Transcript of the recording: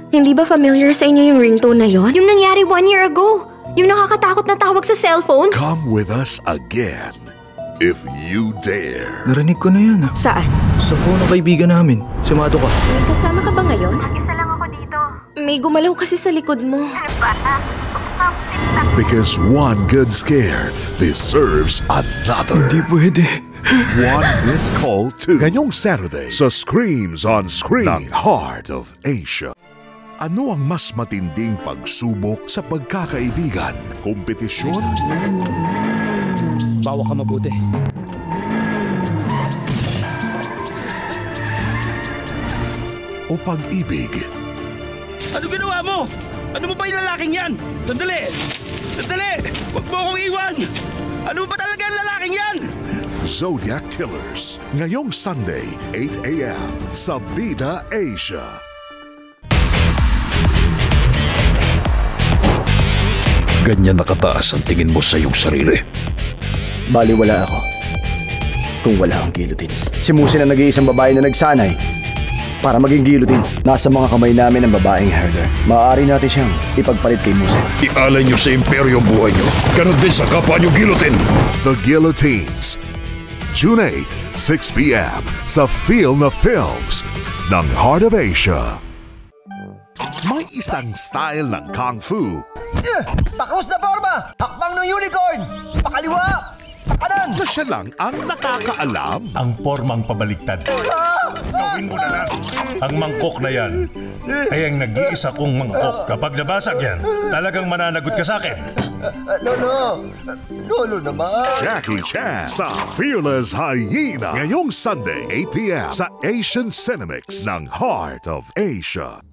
Hindi ba familiar sa inyo yung ringtone na yon? Yung nangyari 1 year ago. Yung nakakatakot na tawag sa cellphone. Come with us again, if you dare. Narinig ko na yan ah. Saan? Sa phone ng kaibigan namin. Si Mato ka. May kasama ka ba ngayon? Isa lang ako dito. May gumalaw kasi sa likod mo. Bata, Because one good scare deserves another. Hindi pwede. One missed call too. Ngayong Saturday sa Screams on Screen ng Heart of Asia. Ano ang mas matinding pagsubok sa pagkakaibigan? Kompetisyon? Bawa ka mabuti. O pag-ibig? Ano ginawa mo? Ano mo ba yung lalaking yan? Sandali! Sandali! Huwag mo akong iwan! Ano ba talaga ang lalaking yan? Zodiac Killers. Ngayong Sunday, 8 a.m. sa Bida Asia. Ganyan nakataas ang tingin mo sa iyong sarili. Baliwala ako kung wala akong guillotines. Si Musin ang nag-iisang babae na nagsanay para maging guillotine. Nasa mga kamay namin ang babaeng herder. Maaari natin siyang ipagpalit kay Musin. Ialay niyo sa imperyo ang buhay niyo. Ganon din sa kapwa niyo guillotine. The Guillotines. June 8, 6 p.m. sa Feel na Films ng Heart of Asia. May isang style ng Kung Fu Pakrus na forma! Hakbang ng unicorn! Pakaliwa! Pakanan! na siya lang ang nakakaalam. Ang formang pabaliktad. Gawin mo na lang. Ang mangkok na yan ay ang nag-iisa kong mangkok. Kapag nabasag yan, talagang mananagot ka sa akin. Lolo! Lolo naman! Jackie Chan sa Fearless Hyena ngayong Sunday 8 p.m. sa Asian Cinemix ng Heart of Asia.